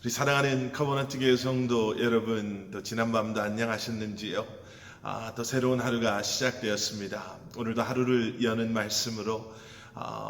우리 사랑하는 커버넌트 교회 성도 여러분, 또 지난밤도 안녕하셨는지요? 또 새로운 하루가 시작되었습니다. 오늘도 하루를 여는 말씀으로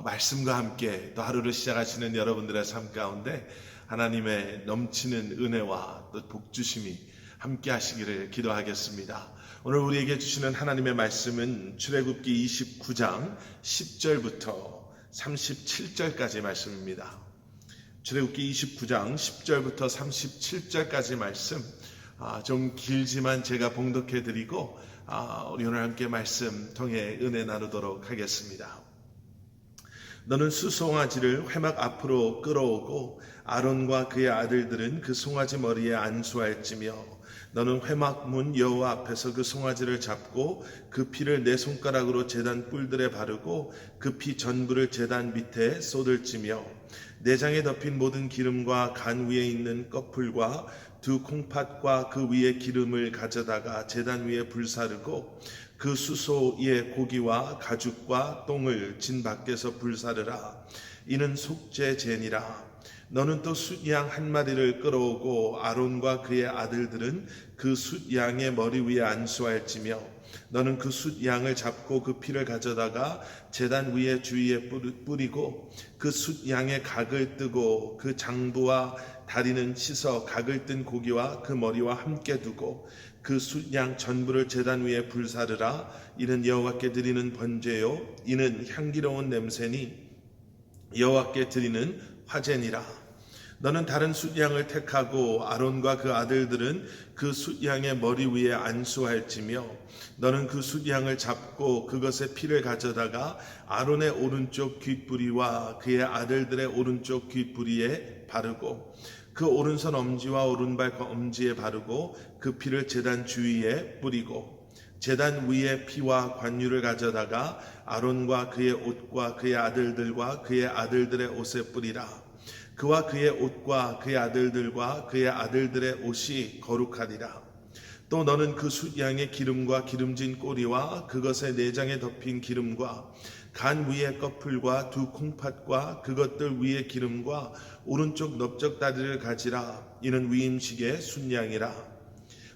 말씀과 함께 또 하루를 시작하시는 여러분들의 삶 가운데 하나님의 넘치는 은혜와 또 복주심이 함께 하시기를 기도하겠습니다. 오늘 우리에게 주시는 하나님의 말씀은 출애굽기 29장 10절부터 37절까지 말씀입니다. 출애굽기 29장 10절부터 37절까지 말씀, 좀 길지만 제가 봉독해 드리고 우리 오늘 함께 말씀 통해 은혜 나누도록 하겠습니다. 너는 수송아지를 회막 앞으로 끌어오고 아론과 그의 아들들은 그 송아지 머리에 안수할지며 너는 회막 문 여호와 앞에서 그 송아지를 잡고 그 피를 내 손가락으로 제단 뿔들에 바르고 그 피 전부를 제단 밑에 쏟을지며 내장에 덮인 모든 기름과 간 위에 있는 꺼풀과 두 콩팥과 그 위에 기름을 가져다가 제단 위에 불사르고 그 수소의 고기와 가죽과 똥을 진 밖에서 불사르라. 이는 속죄제니라. 너는 또 숫양 한 마리를 끌어오고 아론과 그의 아들들은 그 숫양의 머리 위에 안수할지며 너는 그 숫양을 잡고 그 피를 가져다가 제단 위에 주위에 뿌리고 그 숫양의 각을 뜨고 그 장부와 다리는 씻어 각을 뜬 고기와 그 머리와 함께 두고 그 숫양 전부를 제단 위에 불사르라. 이는 여호와께 드리는 번제요 이는 향기로운 냄새니 여호와께 드리는 화제니라. 너는 다른 숫양을 택하고 아론과 그 아들들은 그 숫양의 머리 위에 안수할지며 너는 그 숫양을 잡고 그것의 피를 가져다가 아론의 오른쪽 귓부리와 그의 아들들의 오른쪽 귓부리에 바르고 그 오른손 엄지와 오른발 엄지에 바르고 그 피를 제단 주위에 뿌리고 제단 위에 피와 관유를 가져다가 아론과 그의 옷과 그의 아들들과 그의 아들들의 옷에 뿌리라. 그와 그의 옷과 그의 아들들과 그의 아들들의 옷이 거룩하리라. 또 너는 그 숫양의 기름과 기름진 꼬리와 그것의 내장에 덮인 기름과 간 위의 꺼풀과 두 콩팥과 그것들 위의 기름과 오른쪽 넓적다리를 가지라. 이는 위임식의 순양이라.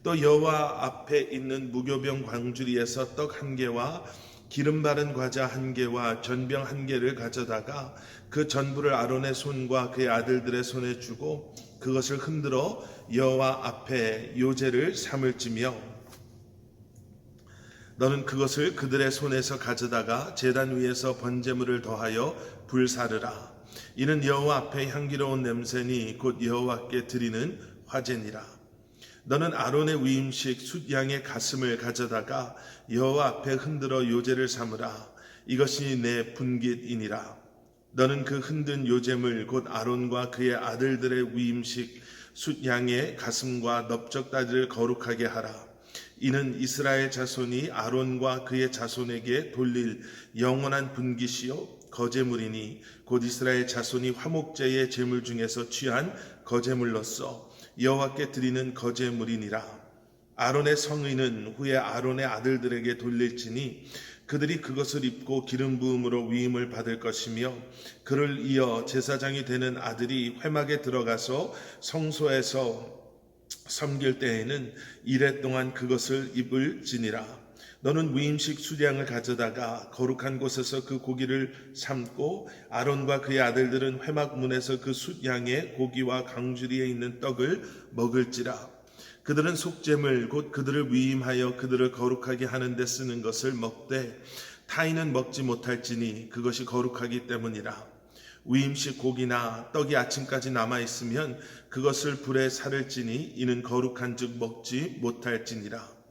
또 여호와 앞에 있는 무교병 광주리에서 떡 한 개와 기름 바른 과자 한 개와 전병 한 개를 가져다가 그 전부를 아론의 손과 그의 아들들의 손에 주고 그것을 흔들어 여호와 앞에 요제를 삼을지며 너는 그것을 그들의 손에서 가져다가 제단 위에서 번제물을 더하여 불사르라. 이는 여호와 앞에 향기로운 냄새니 곧 여호와께 드리는 화제니라. 너는 아론의 위임식 숫양의 가슴을 가져다가 여호와 앞에 흔들어 요제를 삼으라. 이것이 내 분깃이니라. 너는 그 흔든 요제물 곧 아론과 그의 아들들의 위임식 숫양의 가슴과 넓적다리를 거룩하게 하라. 이는 이스라엘 자손이 아론과 그의 자손에게 돌릴 영원한 분깃이요 거제물이니 곧 이스라엘 자손이 화목제의 제물 중에서 취한 거제물로서 여호와께 드리는 거제물이니라. 아론의 성의는 후에 아론의 아들들에게 돌릴지니 그들이 그것을 입고 기름 부음으로 위임을 받을 것이며 그를 이어 제사장이 되는 아들이 회막에 들어가서 성소에서 섬길 때에는 이레 동안 그것을 입을지니라. 너는 위임식 수량을 가져다가 거룩한 곳에서 그 고기를 삶고 아론과 그의 아들들은 회막 문에서 그 숫양의 고기와 강주리에 있는 떡을 먹을지라. 그들은 속죄물 곧 그들을 위임하여 그들을 거룩하게 하는 데 쓰는 것을 먹되 타인은 먹지 못할지니 그것이 거룩하기 때문이라. 위임식 고기나 떡이 아침까지 남아있으면 그것을 불에 사를지니 이는 거룩한 즉 먹지 못할지니라.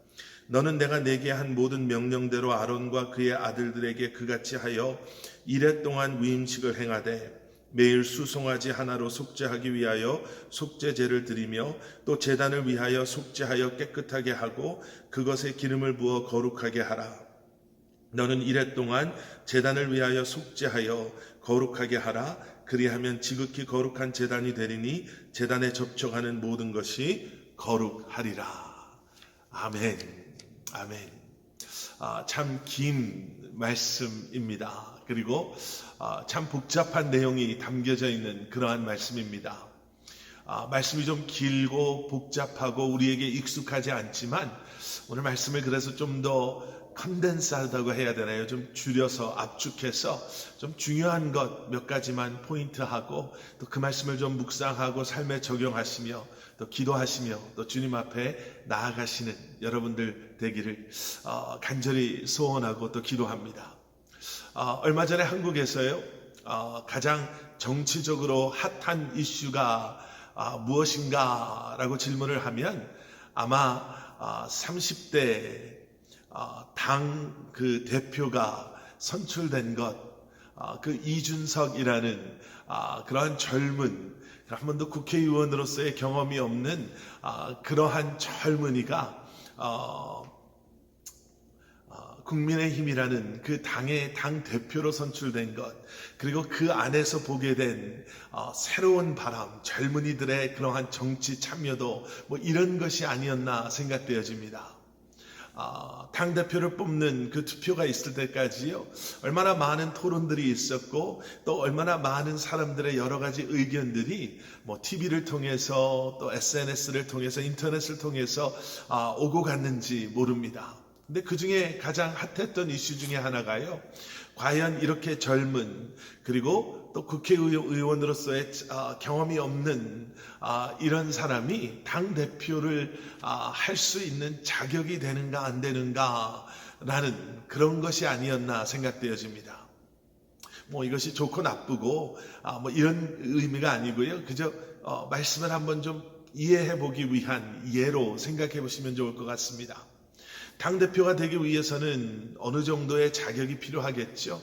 너는 내가 내게 한 모든 명령대로 아론과 그의 아들들에게 그같이 하여 이레 동안 위임식을 행하되 매일 수송아지 하나로 속죄하기 위하여 속죄제를 드리며 또 제단을 위하여 속죄하여 깨끗하게 하고 그것에 기름을 부어 거룩하게 하라. 너는 이레 동안 제단을 위하여 속죄하여 거룩하게 하라. 그리하면 지극히 거룩한 제단이 되리니 제단에 접촉하는 모든 것이 거룩하리라. 아멘. 아멘. 참 긴 말씀입니다. 그리고 참 복잡한 내용이 담겨져 있는 그러한 말씀입니다. 말씀이 좀 길고 복잡하고 우리에게 익숙하지 않지만 오늘 말씀을 그래서 좀 더 컨덴스하다고 해야 되나요? 좀 줄여서 압축해서 좀 중요한 것 몇 가지만 포인트하고 또 그 말씀을 좀 묵상하고 삶에 적용하시며 또 기도하시며 또 주님 앞에 나아가시는 여러분들 되기를 간절히 소원하고 또 기도합니다. 얼마 전에 한국에서요, 가장 정치적으로 핫한 이슈가 무엇인가 라고 질문을 하면 아마 30대 당 그 대표가 선출된 것, 그 이준석이라는 그러한 젊은, 한 번도 국회의원으로서의 경험이 없는 그러한 젊은이가 국민의힘이라는 그 당의 당 대표로 선출된 것, 그리고 그 안에서 보게 된 새로운 바람, 젊은이들의 그러한 정치 참여도 뭐 이런 것이 아니었나 생각되어집니다. 당대표를 뽑는 그 투표가 있을 때까지요, 얼마나 많은 토론들이 있었고 또 얼마나 많은 사람들의 여러 가지 의견들이 뭐 TV를 통해서 또 SNS를 통해서 인터넷을 통해서 오고 갔는지 모릅니다. 근데 그 중에 가장 핫했던 이슈 중에 하나가요, 과연 이렇게 젊은, 그리고 또 국회의원으로서의 경험이 없는 이런 사람이 당대표를 할 수 있는 자격이 되는가 안 되는가 라는 그런 것이 아니었나 생각되어집니다. 뭐 이것이 좋고 나쁘고 뭐 이런 의미가 아니고요, 그저 말씀을 한번 좀 이해해 보기 위한 예로 생각해 보시면 좋을 것 같습니다. 당대표가 되기 위해서는 어느 정도의 자격이 필요하겠죠.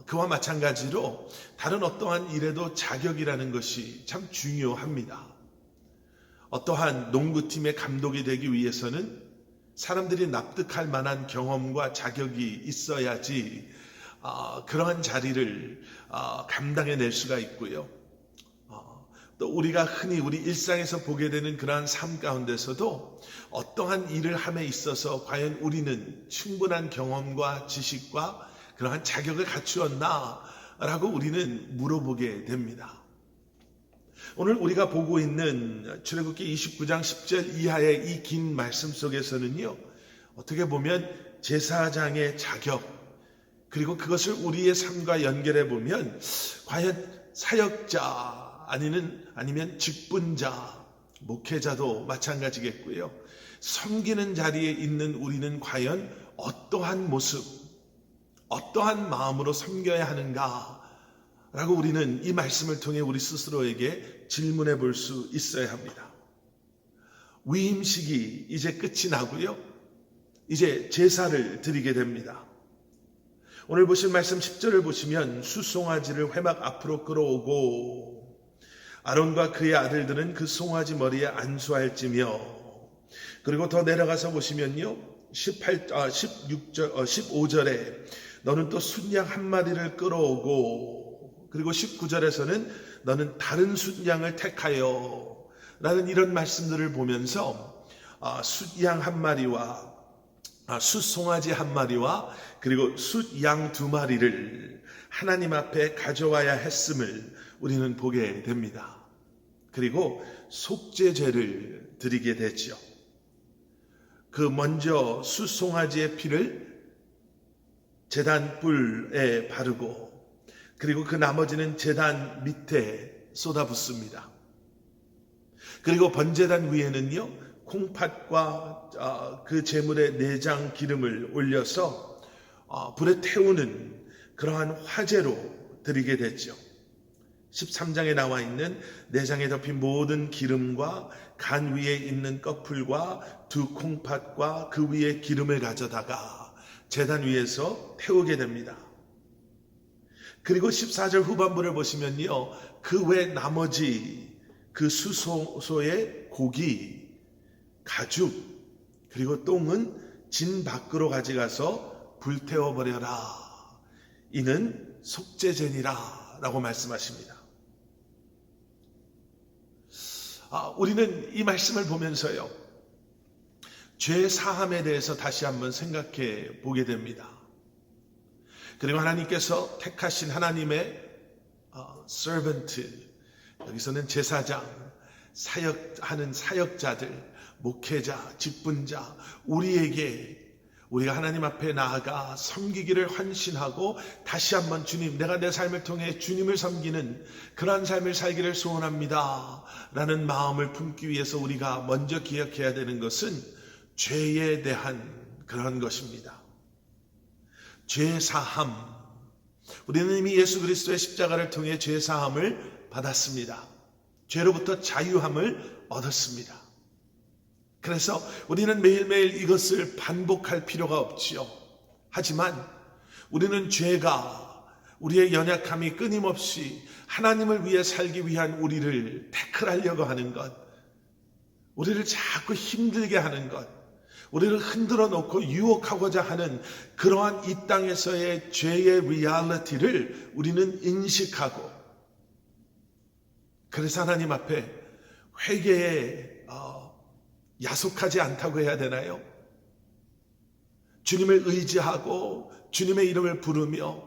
그와 마찬가지로 다른 어떠한 일에도 자격이라는 것이 참 중요합니다. 어떠한 농구팀의 감독이 되기 위해서는 사람들이 납득할 만한 경험과 자격이 있어야지 그러한 자리를 감당해낼 수가 있고요. 또 우리가 흔히 우리 일상에서 보게 되는 그러한 삶 가운데서도 어떠한 일을 함에 있어서 과연 우리는 충분한 경험과 지식과 그러한 자격을 갖추었나 라고 우리는 물어보게 됩니다. 오늘 우리가 보고 있는 출애굽기 29장 10절 이하의 이 긴 말씀 속에서는요, 어떻게 보면 제사장의 자격, 그리고 그것을 우리의 삶과 연결해 보면 과연 사역자 아니면 직분자, 목회자도 마찬가지겠고요, 섬기는 자리에 있는 우리는 과연 어떠한 모습, 어떠한 마음으로 섬겨야 하는가 라고 우리는 이 말씀을 통해 우리 스스로에게 질문해 볼 수 있어야 합니다. 위임식이 이제 끝이 나고요, 이제 제사를 드리게 됩니다. 오늘 보실 말씀 10절을 보시면 수송아지를 회막 앞으로 끌어오고 아론과 그의 아들들은 그 송아지 머리에 안수할지며, 그리고 더 내려가서 보시면요, 15절에 너는 또 순양 한 마리를 끌어오고, 그리고 19절에서는 너는 다른 순양을 택하여 라는 이런 말씀들을 보면서 숫양 한 마리와 숫송아지 한 마리와 그리고 숫양 두 마리를 하나님 앞에 가져와야 했음을 우리는 보게 됩니다. 그리고 속죄제를 드리게 되죠. 그 먼저 숫송아지의 피를 제단 뿔에 바르고, 그리고 그 나머지는 제단 밑에 쏟아붓습니다. 그리고 번제단 위에는요, 콩팥과 그 제물의 내장 기름을 올려서 불에 태우는 그러한 화제로 드리게 됐죠. 13장에 나와 있는 내장에 덮인 모든 기름과 간 위에 있는 꺼풀과 두 콩팥과 그 위에 기름을 가져다가 제단 위에서 태우게 됩니다. 그리고 14절 후반부를 보시면요, 그 외 나머지 그 수소의 고기, 가죽, 그리고 똥은 진 밖으로 가져가서 불태워버려라. 이는 속죄제니라 라고 말씀하십니다. 우리는 이 말씀을 보면서요, 죄 사함에 대해서 다시 한번 생각해 보게 됩니다. 그리고 하나님께서 택하신 하나님의 servant, 여기서는 제사장, 사역하는 사역자들, 목회자, 직분자, 우리가 하나님 앞에 나아가 섬기기를 헌신하고 다시 한번 주님, 내가 내 삶을 통해 주님을 섬기는 그러한 삶을 살기를 소원합니다 라는 마음을 품기 위해서 우리가 먼저 기억해야 되는 것은 죄에 대한 그런 것입니다. 죄 사함. 우리는 이미 예수 그리스도의 십자가를 통해 죄 사함을 받았습니다. 죄로부터 자유함을 얻었습니다. 그래서 우리는 매일매일 이것을 반복할 필요가 없지요. 하지만 우리는 죄가, 우리의 연약함이 끊임없이 하나님을 위해 살기 위한 우리를 태클하려고 하는 것, 우리를 자꾸 힘들게 하는 것, 우리를 흔들어 놓고 유혹하고자 하는 그러한 이 땅에서의 죄의 리얼리티를 우리는 인식하고, 그래서 하나님 앞에 회개에 야속하지 않다고 해야 되나요? 주님을 의지하고 주님의 이름을 부르며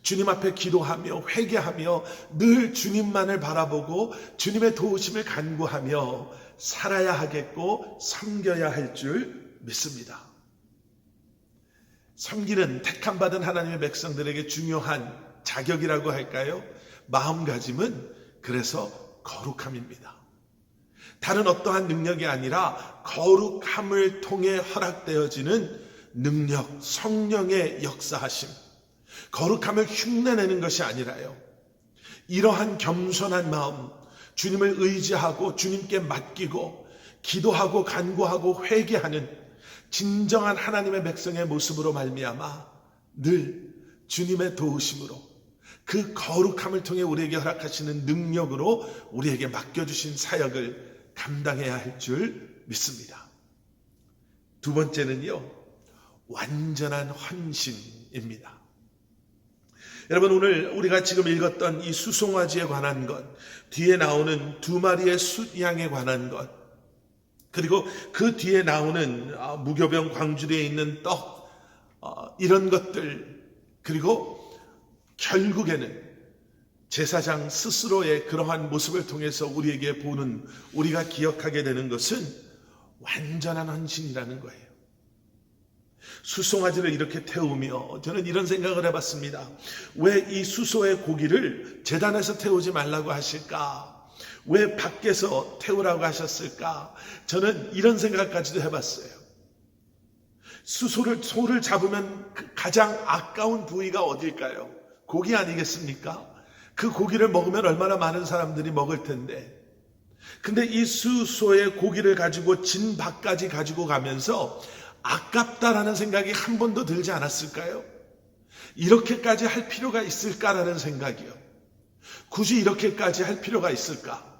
주님 앞에 기도하며 회개하며 늘 주님만을 바라보고 주님의 도우심을 간구하며 살아야 하겠고 섬겨야 할 줄 믿습니다. 섬기는 택함받은 하나님의 백성들에게 중요한 자격이라고 할까요? 마음가짐은 그래서 거룩함입니다. 다른 어떠한 능력이 아니라 거룩함을 통해 허락되어지는 능력, 성령의 역사하심, 거룩함을 흉내내는 것이 아니라요. 이러한 겸손한 마음, 주님을 의지하고 주님께 맡기고 기도하고 간구하고 회개하는 진정한 하나님의 백성의 모습으로 말미암아 늘 주님의 도우심으로 그 거룩함을 통해 우리에게 허락하시는 능력으로 우리에게 맡겨주신 사역을 감당해야 할 줄 믿습니다. 두 번째는요, 완전한 헌신입니다. 여러분, 오늘 우리가 지금 읽었던 이 수송아지에 관한 것, 뒤에 나오는 두 마리의 숫양에 관한 것, 그리고 그 뒤에 나오는 무교병 광주리에 있는 떡, 이런 것들, 그리고 결국에는 제사장 스스로의 그러한 모습을 통해서 우리에게 보는, 우리가 기억하게 되는 것은 완전한 헌신이라는 거예요. 수송아지를 이렇게 태우며 저는 이런 생각을 해봤습니다. 왜 이 수소의 고기를 제단에서 태우지 말라고 하실까? 왜 밖에서 태우라고 하셨을까? 저는 이런 생각까지도 해봤어요. 소를 잡으면 가장 아까운 부위가 어딜까요? 고기 아니겠습니까? 그 고기를 먹으면 얼마나 많은 사람들이 먹을 텐데. 근데 이 수소의 고기를 가지고 진 밖까지 가지고 가면서 아깝다라는 생각이 한 번도 들지 않았을까요? 이렇게까지 할 필요가 있을까라는 생각이요. 굳이 이렇게까지 할 필요가 있을까?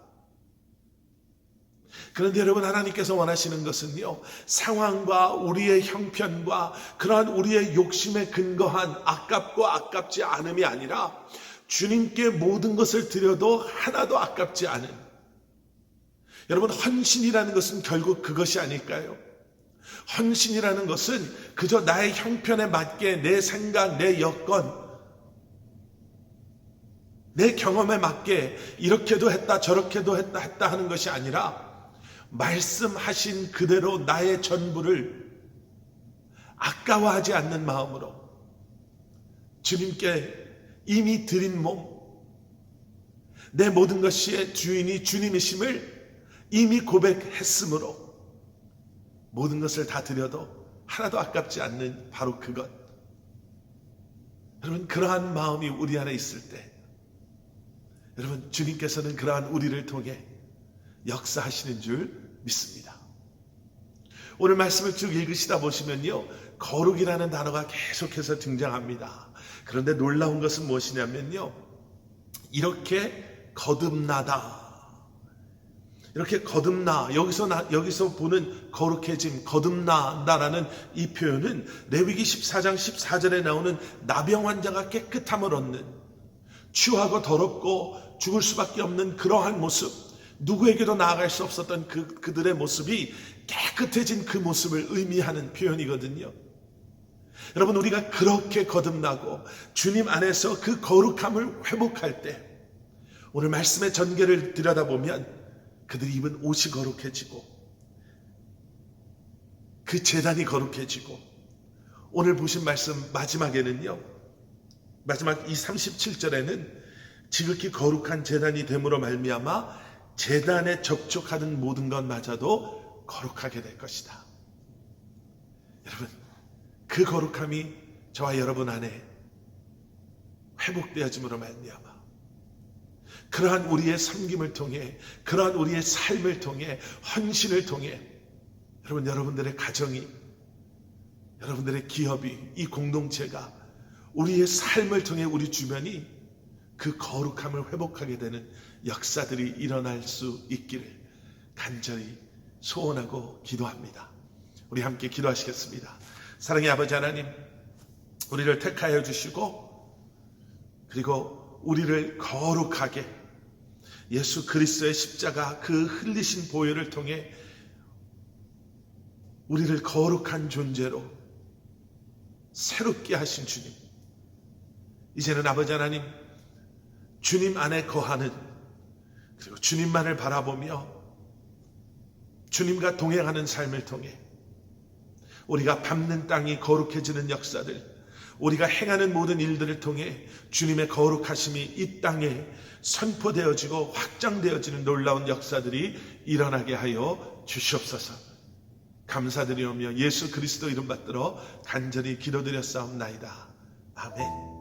그런데 여러분, 하나님께서 원하시는 것은요, 상황과 우리의 형편과 그러한 우리의 욕심에 근거한 아깝고 아깝지 않음이 아니라 주님께 모든 것을 드려도 하나도 아깝지 않은, 여러분, 헌신이라는 것은 결국 그것이 아닐까요? 헌신이라는 것은 그저 나의 형편에 맞게 내 생각, 내 여건, 내 경험에 맞게 이렇게도 했다 저렇게도 했다 하는 것이 아니라 말씀하신 그대로 나의 전부를 아까워하지 않는 마음으로 주님께 이미 드린 몸, 내 모든 것의 주인이 주님이심을 이미 고백했으므로 모든 것을 다 드려도 하나도 아깝지 않는 바로 그것. 여러분, 그러한 마음이 우리 안에 있을 때, 여러분, 주님께서는 그러한 우리를 통해 역사하시는 줄 믿습니다. 오늘 말씀을 쭉 읽으시다 보시면요, 거룩이라는 단어가 계속해서 등장합니다. 그런데 놀라운 것은 무엇이냐면요, 이렇게 거듭나다, 이렇게 거듭나, 여기서 보는 거룩해짐, 거듭나다라는 이 표현은 레위기 14장 14절에 나오는 나병 환자가 깨끗함을 얻는, 추하고 더럽고 죽을 수밖에 없는 그러한 모습, 누구에게도 나아갈 수 없었던 그들의 모습이 깨끗해진 그 모습을 의미하는 표현이거든요. 여러분, 우리가 그렇게 거듭나고 주님 안에서 그 거룩함을 회복할 때 오늘 말씀의 전개를 들여다보면 그들이 입은 옷이 거룩해지고 그 제단이 거룩해지고 오늘 보신 말씀 마지막에는요, 마지막 이 37절에는 지극히 거룩한 제단이 됨으로 말미암아 제단에 접촉하는 모든 것마저도 거룩하게 될 것이다. 여러분, 그 거룩함이 저와 여러분 안에 회복되어짐으로 말미암아 그러한 우리의 섬김을 통해, 그러한 우리의 삶을 통해, 헌신을 통해 여러분, 여러분들의 가정이, 여러분들의 기업이, 이 공동체가 우리의 삶을 통해 우리 주변이 그 거룩함을 회복하게 되는 역사들이 일어날 수 있기를 간절히 소원하고 기도합니다. 우리 함께 기도하시겠습니다. 사랑의 아버지 하나님, 우리를 택하여 주시고 그리고 우리를 거룩하게 예수 그리스도의 십자가 그 흘리신 보혈을 통해 우리를 거룩한 존재로 새롭게 하신 주님, 이제는 아버지 하나님, 주님 안에 거하는, 그리고 주님만을 바라보며 주님과 동행하는 삶을 통해 우리가 밟는 땅이 거룩해지는 역사들, 우리가 행하는 모든 일들을 통해 주님의 거룩하심이 이 땅에 선포되어지고 확장되어지는 놀라운 역사들이 일어나게 하여 주시옵소서. 감사드리오며 예수 그리스도 이름 받들어 간절히 기도드렸사옵나이다. 아멘.